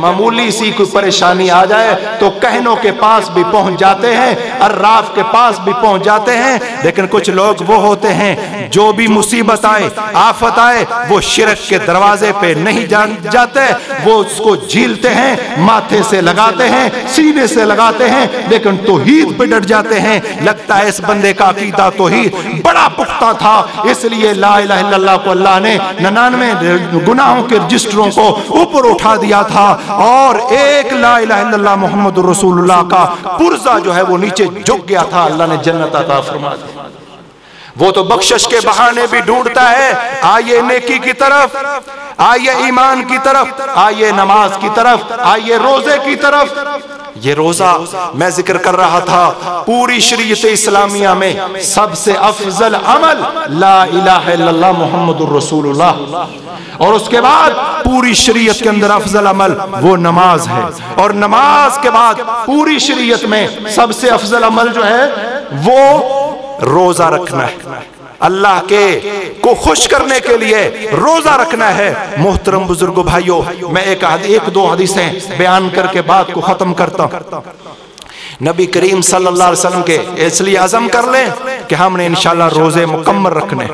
معمولی سی کوئی پریشانی آ جائے تو کہنوں کے پاس بھی پہنچ جاتے ہیں، عراف کے پاس بھی پہنچ جاتے ہیں۔ لیکن کچھ لوگ وہ ہوتے ہیں جو بھی مصیبت آئے، آفت آئے، وہ شرک کے دروازے پہ نہیں جاتے، وہ اس کو جھیلتے ہیں، ماتھے سے لگاتے ہیں، سینے سے لگاتے ہیں، لیکن توحید پہ ڈٹ جاتے ہیں۔ لگتا ہے اس بندے کا عقیدہ توحید بڑا پختہ تھا، اس لیے لا الہ الا اللہ کو اللہ نے 99 گناہوں کے رجسٹروں کو اوپر اٹھا دیا تھا، اور ایک لا الہ الا اللہ محمد رسول اللہ کا پرزہ جو ہے وہ نیچے جھک گیا تھا، اللہ نے جنت عطا فرما دی۔ وہ تو بخشش کے بہانے بھی ڈھونڈتا ہے، آئیے نیکی کی طرف، آئیے ایمان کی طرف، آئیے نماز کی طرف، آئیے روزے کی طرف۔ یہ روزہ میں ذکر کر رہا تھا، پوری شریعت اسلامیہ میں سب سے افضل عمل لا الہ الا اللہ محمد الرسول اللہ، اور اس کے بعد پوری شریعت کے اندر افضل عمل وہ نماز ہے، اور نماز کے بعد پوری شریعت میں سب سے افضل عمل جو ہے وہ روزہ رکھنا ہے۔ اللہ کے کو خوش کرنے کے لیے روزہ رکھنا ہے۔ محترم بزرگوں بھائیوں، میں ایک دو حدیثیں بیان کر کے بات کو ختم کرتا ہوں۔ نبی کریم صلی اللہ علیہ وسلم کے اس لیے عزم کر لیں کہ ہم نے انشاءاللہ روزے مکمل رکھنے۔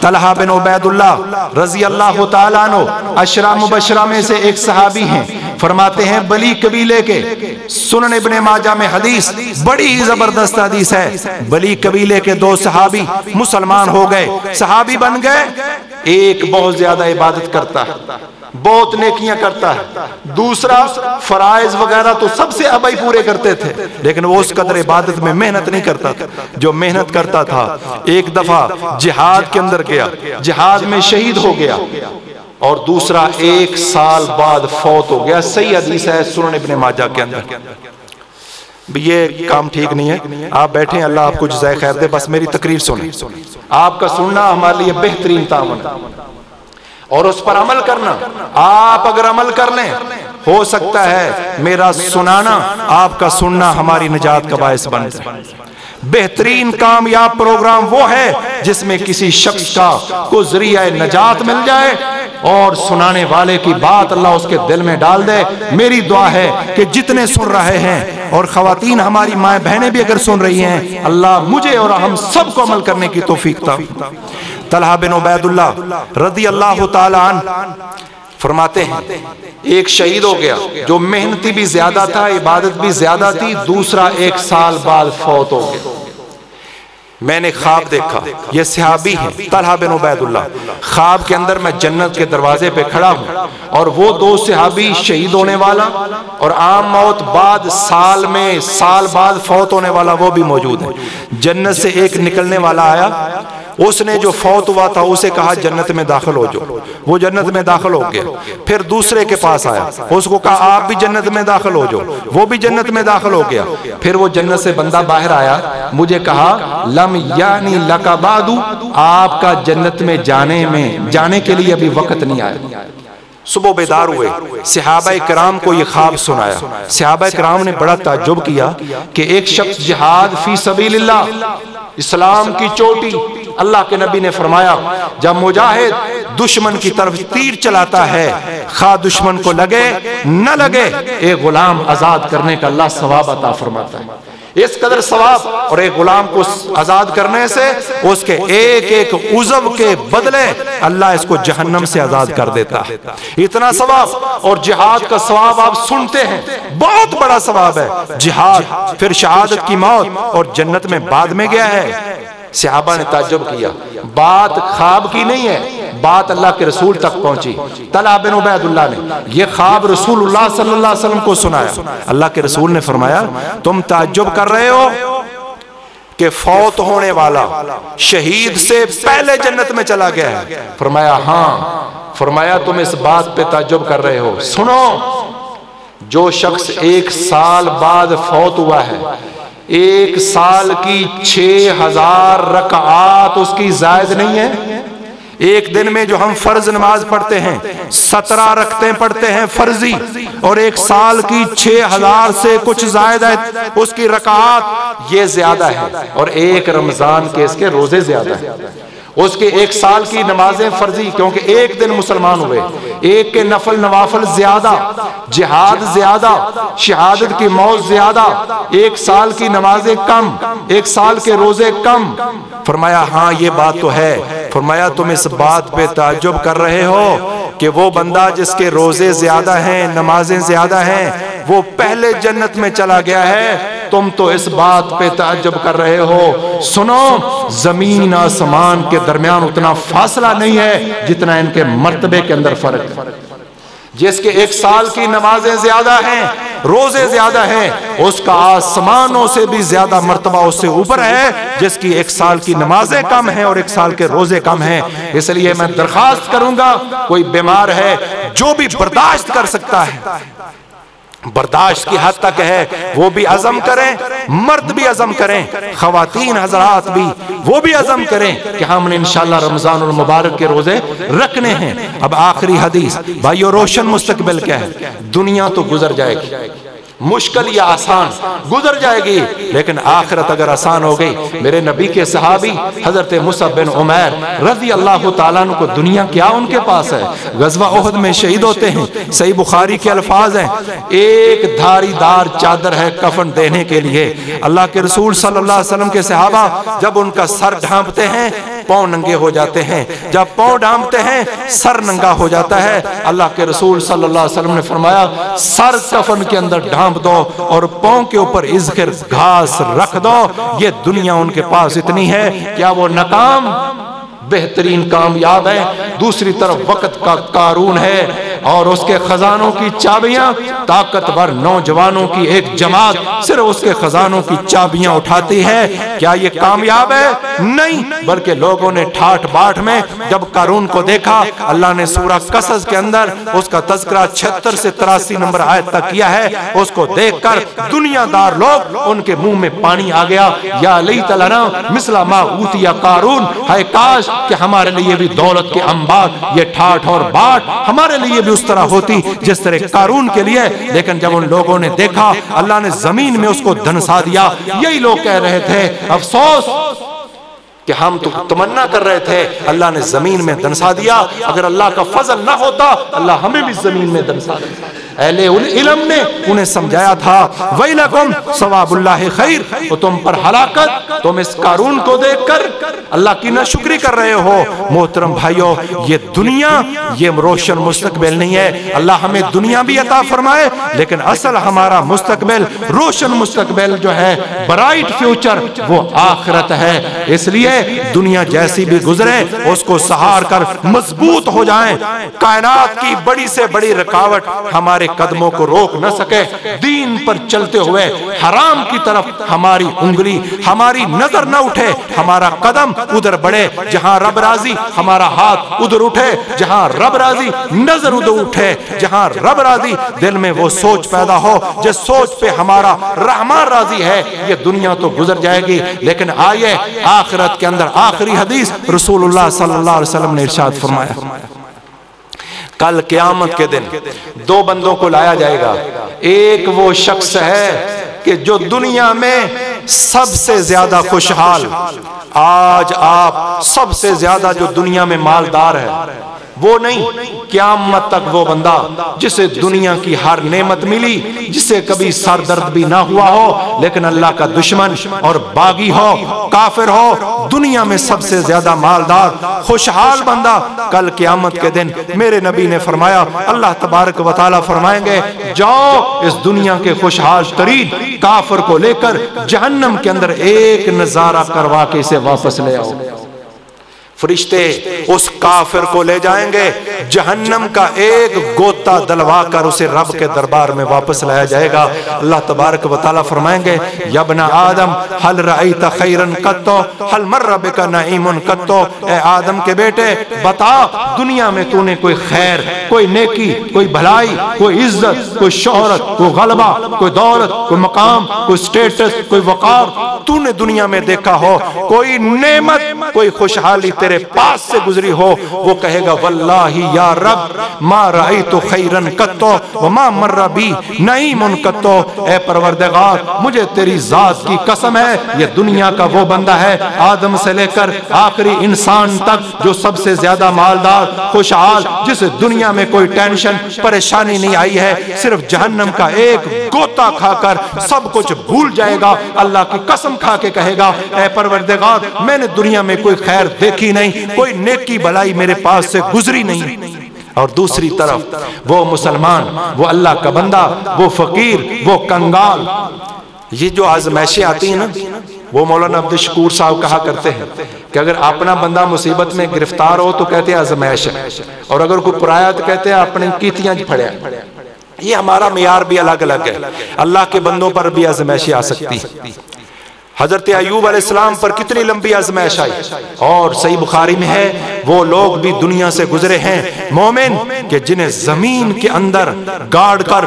طلحہ بن عبید اللہ رضی اللہ تعالیٰ عنہ عشرہ مبشرہ میں سے ایک صحابی ہیں، فرماتے ہیں بلی قبیلے کے، سنن ابن ماجہ میں حدیث بڑی زبردست حدیث ہے، بلی قبیلے کے 2 صحابی مسلمان ہو گئے، صحابی بن گئے۔ ایک بہت زیادہ عبادت کرتا ہے، بہت نیکیاں کرتا ہے، دوسرا فرائض وغیرہ تو سب سے ابائی پورے کرتے تھے، لیکن وہ اس قدر عبادت میں محنت نہیں کرتا تھا جو محنت کرتا تھا۔ ایک دفعہ جہاد کے اندر گیا، جہاد میں شہید ہو گیا، اور دوسرا 1 سال بعد فوت ہو گیا۔ صحیح حدیث ہے سنن ابن ماجہ کے اندر۔ یہ کام ٹھیک نہیں ہے، آپ بیٹھیں، اللہ آپ کو جزائے خیر دے، بس میری تقریر سنیں۔ آپ کا سننا ہمارے لیے بہترین تعاون ہے، اور اس پر عمل کرنا۔ آپ اگر عمل کر لیں، ہو سکتا ہے میرا سنانا آپ کا سننا ہماری نجات کا باعث بن جائے۔ بہترین کامیاب پروگرام وہ ہے جس میں کسی شخص کا کو ذریعہ نجات مل جائے اور سنانے والے کی بات اللہ اس کے دل میں ڈال دے۔ میری دعا ہے کہ جتنے سن رہے ہیں، اور خواتین ہماری مائیں بہنیں بھی اگر سن رہی ہیں، اللہ مجھے اور ہم سب کو عمل کرنے کی توفیق عطا۔ طلحہ بن عبید اللہ رضی اللہ تعالی عنہ فرماتے ہیں ایک شہید ہو گیا جو محنتی بھی زیادہ تھا، عبادت بھی زیادہ تھی، دوسرا 1 سال بعد فوت ہو گیا۔ میں نے خواب دیکھا، یہ صحابی ہیں طلحہ بن عبید اللہ، خواب کے اندر میں جنت کے دروازے پہ کھڑا ہوں، اور وہ 2 صحابی شہید ہونے والا اور عام موت بعد سال بعد فوت ہونے والا وہ بھی موجود ہے۔ جنت سے ایک نکلنے والا آیا، اس نے جو فوت ہوا تھا اسے کہا جنت میں داخل ہو جاؤ، وہ جنت میں داخل ہو گیا۔ پھر دوسرے کے پاس آیا، اس کو کہا آپ بھی جنت میں داخل ہو جاؤ، وہ بھی جنت میں داخل ہو گیا۔ پھر وہ جنت سے بندہ باہر آیا، مجھے کہا لم یعنی لک بعد، آپ کا جنت میں جانے کے لیے ابھی وقت نہیں آیا۔ صبح بیدار ہوئے، صحابہ کرام کو یہ خواب سنایا۔ صحابہ کرام نے بڑا تعجب کیا کہ ایک شخص جہاد فی سبیل اللہ، اسلام کی چوٹی، اللہ کے نبی نے فرمایا جب مجاہد دشمن کی طرف تیر چلاتا ہے، خواہ دشمن کو لگے نہ لگے، ایک غلام آزاد کرنے کا اللہ ثواب عطا فرماتا ہے۔ اس قدر ثواب، اور ایک غلام کو آزاد کرنے سے اس کے ایک عضو کے بدلے اللہ اس کو جہنم سے آزاد کر دیتا ہے، اتنا ثواب۔ اور جہاد کا ثواب آپ سنتے ہیں، بہت بڑا ثواب ہے جہاد، پھر شہادت کی موت، اور جنت میں بعد میں گیا ہے۔ صحابہ نے تعجب کیا، بات خواب کی نہیں ہے، بات اللہ کے رسول تک پہنچی۔ طلحہ بن عبید اللہ نے یہ خواب رسول اللہ صلی اللہ علیہ وسلم کو سنایا۔ اللہ کے رسول نے فرمایا تم تعجب کر رہے ہو کہ فوت ہونے والا شہید سے پہلے جنت میں چلا گیا ہے؟ فرمایا ہاں۔ فرمایا تم اس بات پہ تعجب کر رہے ہو، سنو، جو شخص 1 سال بعد فوت ہوا ہے، 1 سال کی 6000 رکعات اس کی زائد نہیں ہے۔ ایک دن میں جو ہم فرض نماز پڑھتے ہیں 17 رکعتیں پڑھتے ہیں فرضی، اور 1 سال کی 6000 سے کچھ زائد ہے اس کی رکعات، یہ زیادہ ہے، اور ایک رمضان کے اس کے روزے زیادہ ہیں۔ اس کے 1 سال کی نمازیں فرضی، کیونکہ ایک دن مسلمان ہوئے، ایک کے نفل نوافل زیادہ، جہاد زیادہ، شہادت کی موت زیادہ، 1 سال کی نمازیں کم، 1 سال کے روزے کم۔ فرمایا ہاں یہ بات تو ہے۔ فرمایا تم اس بات پہ تعجب کر رہے ہو کہ وہ بندہ جس کے روزے زیادہ ہیں، نمازیں زیادہ ہیں، وہ پہلے جنت میں چلا گیا ہے، تم تو اس بات پہ تعجب کر رہے ہو۔ سنو، زمین آسمان کے درمیان اتنا فاصلہ نہیں ہے جتنا ان کے مرتبے کے اندر فرق ہے۔ جس کے 1 سال کی نمازیں زیادہ ہیں، روزے زیادہ ہیں، اس کا آسمانوں سے بھی زیادہ مرتبہ اس سے اوپر ہے جس کی 1 سال کی نمازیں کم ہیں اور 1 سال کے روزے کم ہیں۔ اس لیے میں درخواست کروں گا، کوئی بیمار ہے جو بھی برداشت کر سکتا ہے، برداشت کی حد تک ہے، وہ بھی عزم کریں، مرد بھی عزم کریں، خواتین حضرات بھی وہ بھی عزم کریں کہ ہم نے انشاءاللہ رمضان المبارک کے روزے رکھنے ہیں۔ اب آخری حدیث بھائیو، روشن مستقبل کیا ہے؟ دنیا تو گزر جائے گی، مشکل یا آسان گزر جائے گی، لیکن آخرت اگر آسان ہو گئی۔ میرے نبی کے صحابی حضرت مصعب بن عمیر رضی اللہ تعالیٰ عنہ کو دنیا کیا ان کے پاس ہے، غزوہ احد میں شہید ہوتے ہیں، صحیح بخاری کے الفاظ ہیں، ایک دھاری دار چادر ہے کفن دینے کے لیے۔ اللہ کے رسول صلی اللہ علیہ وسلم کے صحابہ جب ان کا سر ڈھانپتے ہیں پاؤں ننگے ہو جاتے ہیں، جب پاؤں ڈھانپتے ہیں سر ننگا ہو جاتا ہے۔ اللہ کے رسول صلی اللہ علیہ وسلم نے فرمایا سر کفن کے اندر ڈھانپ دو اور پاؤں کے اوپر اذخر گھاس رکھ دو۔ یہ دنیا ان کے پاس اتنی ہے، کیا وہ ناکام بہترین کامیاب ہے؟ دوسری طرف وقت کا قارون ہے اور اس کے خزانوں کی چابیاں طاقتور نوجوانوں کی ایک جماعت صرف اس کے خزانوں کی چابیاں اٹھاتی ہے۔ کیا یہ کامیاب ہے؟ نہیں، بلکہ لوگوں نے ٹھاٹ باٹ میں جب قارون کو دیکھا، اللہ نے سورہ قصص کے اندر اس کا تذکرہ 76 سے 83 نمبر آیت تک کیا ہے، اس کو دیکھ کر دنیا دار لوگ ان کے منہ میں پانی آ گیا، یا لیت لنا مثل ما اوتی قارون، ہے کاش کہ ہمارے لیے بھی دولت کے انبار، یہ ٹھاٹ اور باٹ ہمارے لیے بھی اس طرح ہوتی جس طرح قارون کے لیے۔ لیکن جب ان لوگوں نے دیکھا اللہ نے زمین میں اس کو دھنسا دیا۔ یہی لوگ کہہ رہے تھے افسوس کہ ہم تو تمنا کر رہے تھے، اللہ نے زمین میں دھنسا دیا، اگر اللہ کا فضل نہ ہوتا اللہ ہمیں بھی زمین میں دھنسا دیتا۔ اہل علم نے انہیں سمجھایا تھا وَيْلَكُمْ ثواب اللہ خیر، تو تم پر ہلاکت، تم اس قارون کو دیکھ کر اللہ کی ناشکری کر رہے ہو۔ محترم بھائیو، یہ دنیا یہ روشن مستقبل نہیں ہے۔ اللہ ہمیں دنیا بھی عطا فرمائے، لیکن اصل ہمارا مستقبل، روشن مستقبل جو ہے، برائٹ فیوچر، وہ آخرت ہے۔ اس لیے دنیا جیسی بھی گزرے اس کو سہار کر مضبوط ہو جائیں۔ کائنات کی بڑی سے بڑی رکاوٹ ہمارے قدموں کو روک نہ سکے۔ دین پر چلتے ہوئے حرام کی طرف ہماری انگلی، ہماری نظر نہ اٹھے، ہمارا قدم ادھر بڑھے جہاں رب راضی، ہمارا ہاتھ ادھر اٹھے جہاں رب راضی، نظر ادھر اٹھے جہاں رب راضی، دل میں وہ سوچ پیدا ہو جس سوچ پہ ہمارا رحمان راضی ہے۔ یہ دنیا تو گزر جائے گی، لیکن آئیے آخرت کے اندر آخری حدیث رسول اللہ صلی اللہ علیہ وسلم نے ارشاد فرمایا، کل قیامت کے دن 2 بندوں کو لایا جائے گا۔ ایک وہ شخص ہے کہ جو دنیا میں سب سے زیادہ خوشحال، آج آپ سب سے زیادہ جو دنیا میں مالدار ہے وہ نہیں، قیامت تک وہ بندہ جسے دنیا کی ہر نعمت ملی، جسے کبھی سر درد بھی نہ ہوا ہو، لیکن اللہ کا دشمن اور باغی ہو، کافر ہو، دنیا میں سب سے زیادہ مالدار خوشحال بندہ، کل قیامت کے دن میرے نبی نے فرمایا اللہ تبارک و تعالی فرمائیں گے جاؤ اس دنیا کے خوشحال ترین کافر کو لے کر جہنم کے اندر ایک نظارہ کروا کے اسے واپس لے آؤ۔ فرشتے اس کافر کو لے جائیں گے، جہنم کا ایک گوتا دلوا کر اسے رب کے دربار میں واپس لایا جائے گا۔ اللہ تبارک و تعالیٰ فرمائیں گے یا ابن آدم ہل رأیت خیرن قطو ہل مر بک نعیم قطو، اے آدم کے بیٹے بتا دنیا میں تو نے کوئی خیر، کوئی نیکی، کوئی بھلائی، کوئی عزت، کوئی شہرت، کوئی غلبہ، کوئی دولت، کوئی مقام، کوئی سٹیٹس، کوئی وقار تو نے دنیا میں دیکھا ہو، کوئی نعمت، کوئی خوشحالی تیرے پاس سے گزری ہو، وہ کہے گا واللہ یا رب ما رأیت خیر خیرن قطو وما مر بی نعیم قطو، اے پروردگار مجھے تیری ذات کی قسم ہے یہ دنیا کا وہ بندہ ہے آدم سے لے کر آخری انسان تک جو سب سے زیادہ مالدار خوشحال، جسے دنیا میں کوئی ٹینشن پریشانی نہیں آئی ہے، صرف جہنم کا ایک گوتا کھا کر سب کچھ بھول جائے گا، اللہ کی قسم کھا کے کہے گا اے پروردگار میں نے دنیا میں کوئی خیر دیکھی نہیں، کوئی نیکی بلائی میرے پاس سے گزری نہیں۔ اور دوسری طرف وہ مسلمان، وہ اللہ کا بندہ، وہ فقیر، وہ کنگال، یہ جو آزمائشیں آتی ہیں نا، وہ مولانا عبدالشکور صاحب کہا کرتے ہیں کہ اگر اپنا بندہ مصیبت میں گرفتار ہو تو کہتے ہیں آزمائش ہے، اور اگر کوئی پرایا تو کہتے ہیں اپنے کیتیاں پھڑیا۔ یہ ہمارا معیار بھی الگ الگ ہے، اللہ کے بندوں پر بھی آزمائشیں آ سکتی ہیں۔ حضرت ایوب علیہ السلام پر کتنی لمبی آزمائش آئی، اور صحیح بخاری میں ہے وہ لوگ بھی دنیا سے گزرے ہیں مومن کہ جنہیں زمین کے اندر گاڑ کر،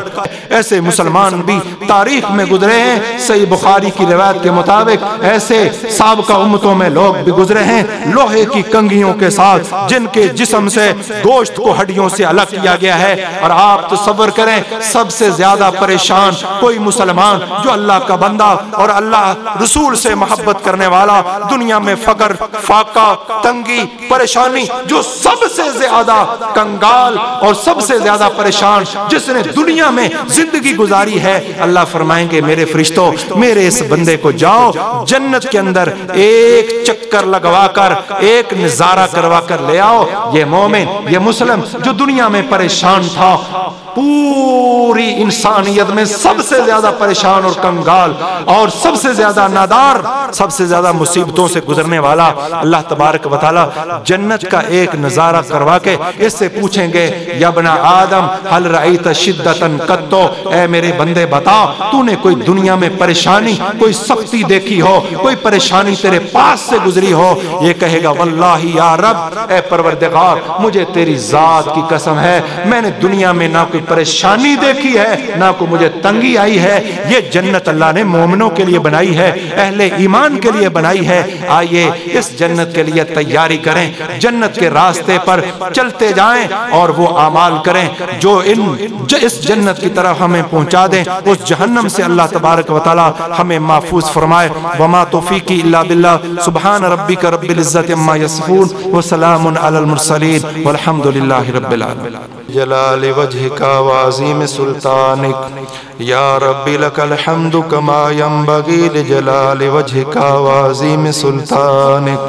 ایسے مسلمان بھی تاریخ میں گزرے ہیں۔ صحیح بخاری کی روایت کے مطابق ایسے سابقہ امتوں میں لوگ بھی گزرے ہیں لوہے کی کنگھیوں کے ساتھ، جن کے جسم سے گوشت کو ہڈیوں سے الگ کیا گیا ہے، اور آپ تصور کریں سب سے زیادہ پریشان کوئی مسلمان جو اللہ کا بندہ اور اللہ رسول سے محبت کرنے والا، دنیا میں فقر، فاقہ، تنگی، پریشانی، جو سب سے زیادہ کنگال اور سب سے زیادہ پریشان جس نے دنیا میں زندگی گزاری ہے، اللہ فرمائیں گے میرے فرشتوں میرے اس بندے کو جاؤ جنت کے اندر ایک چکر لگوا کر ایک نظارہ کروا کر لے آؤ۔ یہ مومن، یہ مسلم جو دنیا میں پریشان تھا، پوری انسانیت میں سب سے زیادہ پریشان اور کنگال اور سب سے زیادہ نادار، سب سے زیادہ مصیبتوں سے گزرنے والا، اللہ تبارک و تعالی جنت کا ایک نظارہ کروا کے اس سے پوچھیں گے یا ابن آدم هل رأیت شدتا قط، اے میرے بندے بتا تو نے کوئی دنیا میں پریشانی، کوئی سختی دیکھی ہو، کوئی پریشانی تیرے پاس سے گزری ہو؟ یہ کہے گا واللہ یا رب، اے پروردگار مجھے تیری ذات کی قسم ہے میں نے دنیا میں نہ کوئی پریشانی دیکھی ہے نہ کوئی مجھے تنگی آئی ہے۔ یہ جنت اللہ نے مومنوں کے لیے بنائی ہے، اہل ایمان کے لیے بنائی ہے۔ آئیے اس جنت کے لیے تیاری کریں، جنت کے راستے پر چلتے جائیں اور وہ اعمال کریں جو اس جنت کی طرف ہمیں پہنچا دیں، اس جہنم سے اللہ تبارک و تعالی ہمیں محفوظ فرمائے۔ وما توفیقی الا باللہ، سبحان ربک رب العزت عما یصفون وسلام علی المرسلین والحمد للہ رب العالمین۔ جلال وجهك وعظيم سلطانك يا رب لك الحمد كما ينبغي لجلال وجهك وعظيم سلطانك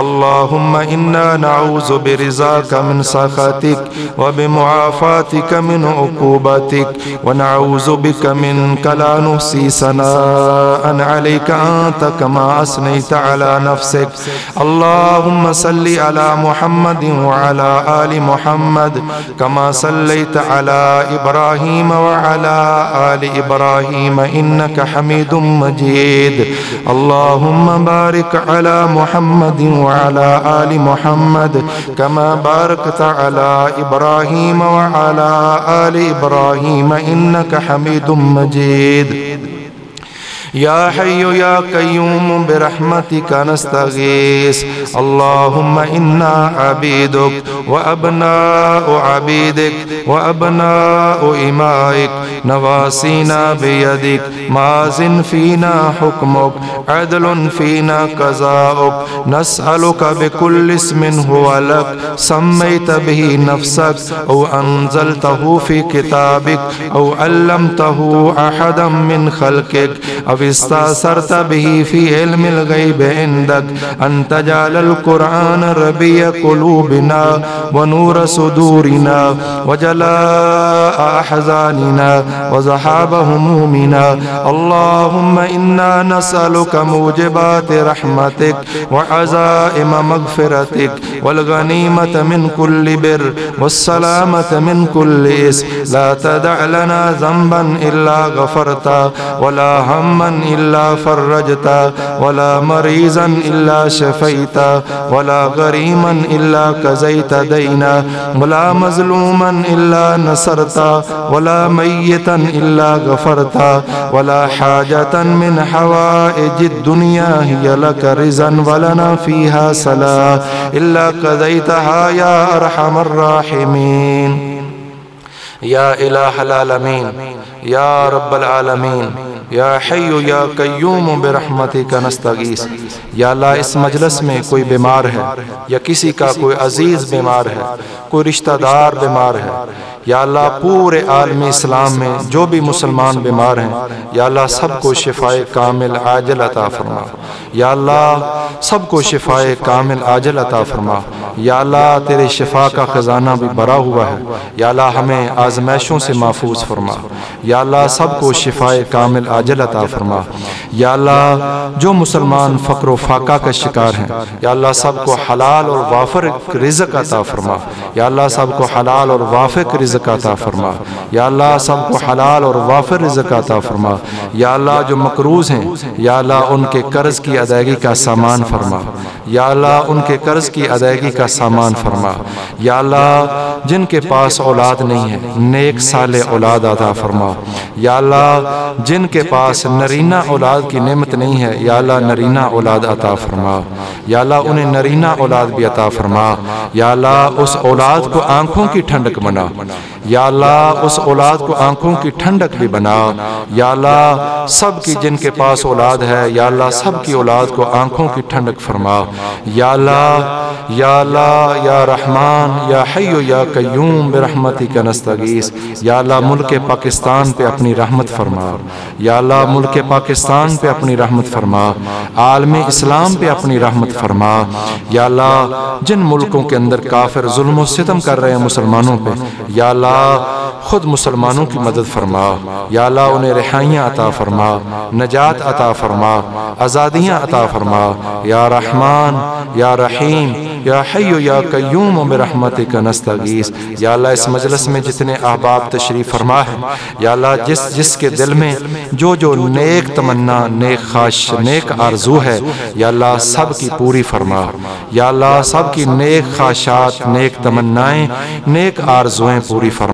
اللهم إنا نعوذ برضاك من سخطك وبمعافاتك من عقوبتك ونعوذ بك منك لا نحصي ثناء عليك أنت كما أثنيت على نفسك اللهم صل على محمد وعلى آل محمد كما صليت على إبراهيم وعلى آل إبراهيم إنك حميد مجيد اللهم بارك على محمد وعلى آل محمد كما باركت على إبراهيم وعلى آل إبراهيم إنك حميد مجيد يا حي يا قيوم برحمتك نستغيث اللهم إنا عبيدك وأبناء عبيدك وأبناء إمائك نواسينا بيدك ماض فينا حكمك عدل فينا قضاؤك نسألك بكل اسم هو لك سميت به نفسك أو أنزلته في كتابك أو علمته أحدا من خلقك أو استأثرت به في علم الغيب عندك أن تجعل القرآن ربيع قلوبنا ونور صدورنا وجلاء أحزاننا وذهاب همومنا اللهم إنا نسألك موجبات رحمتك وعزائم مغفرتك والغنيمة من كل بر والسلامة من كل إثم لا تدع لنا ذنبا إلا غفرت ولا هما إلا فرجت ولا مريضا إلا شفيت ولا غريما إلا كزيت دينا ولا مظلوما إلا نصرت ولا ميتا إلا غفرت ولا حاجة من حوائج الدنيا هي لك رزا ولنا فيها صلاة إلا قضيتها يا أرحم الراحمين یا الہ العالمین یا رب العالمین یا حی یا قیوم برحمتک نستغیث۔ یا اللہ اس مجلس میں کوئی بیمار ہے یا کسی کا کوئی عزیز بیمار ہے، کوئی رشتہ دار بیمار ہے، یا اللہ پورے عالم اسلام میں جو بھی مسلمان بیمار ہیں یا اللہ سب کو شفائے کامل عاجل عطا فرما۔ یا اللہ سب کو شفائے کامل عاجل عطا فرما۔ یا اللہ تیرے شفا کا خزانہ بھی بھرا ہوا ہے، یا اللہ ہمیں آزمائشوں سے محفوظ فرما۔ یا اللہ سب کو شفائے کامل عاجل عطا فرما۔ یا اللہ جو مسلمان فقر و فاقہ کا شکار ہیں یا اللہ سب کو حلال اور وافر رزق عطا فرما۔ یا اللہ سب کو حلال اور وافر رزق عطا فرما۔ یا اللہ سب کو حلال اور وافر رزق عطا فرما۔ یا اللہ جو مقروض ہیں یا اللہ ان کے قرض کی ادائیگی کا سامان فرما۔ یا اللہ ان کے قرض کی ادائیگی کا سامان فرما۔ یا اللہ جن کے پاس اولاد نہیں ہے نیک صالح اولاد عطا فرما۔ یا اللہ جن کے پاس نرینہ اولاد کی نعمت نہیں ہے یا اللہ نرینہ اولاد عطا فرما۔ یا اللہ انہیں نرینہ اولاد بھی عطا فرما۔ یا اللہ اس اولاد کو آنکھوں کی ٹھنڈک بنا۔ یا اللہ اس اولاد کو آنکھوں کی ٹھنڈک بھی بنا۔ یا اللہ سب کی جن کے پاس اولاد ہے یا اللہ سب کی اولاد کو آنکھوں کی ٹھنڈک فرما۔ یا اللہ یا رحمان یا حی یا قیوم برحمتک نستغیث۔ یا اللہ ملک پاکستان پہ اپنی رحمت فرما۔ یا اللہ ملک پاکستان پہ اپنی رحمت فرما۔ عالم اسلام پہ اپنی رحمت فرما۔ یا اللہ جن ملکوں کے اندر کافر ظلم و ستم کر رہے ہیں مسلمانوں پہ یا اللہ خود مسلمانوں کی مدد فرما۔ یا اللہ انہیں رہائیاں عطا فرما، نجات عطا فرما، آزادیاں عطا فرما۔ یا رحمان یا رحیم یا حی یا قیوم برحمتک نستغیث۔ یا اللہ اس مجلس میں جتنے احباب تشریف فرما ہے یا اللہ جس کے دل میں جو نیک تمنا، نیک خواہش، نیک آرزو ہے یا اللہ سب کی پوری فرما۔ یا اللہ سب کی نیک خواہشات، نیک تمنائیں، نیک آرزویں پوری فرما۔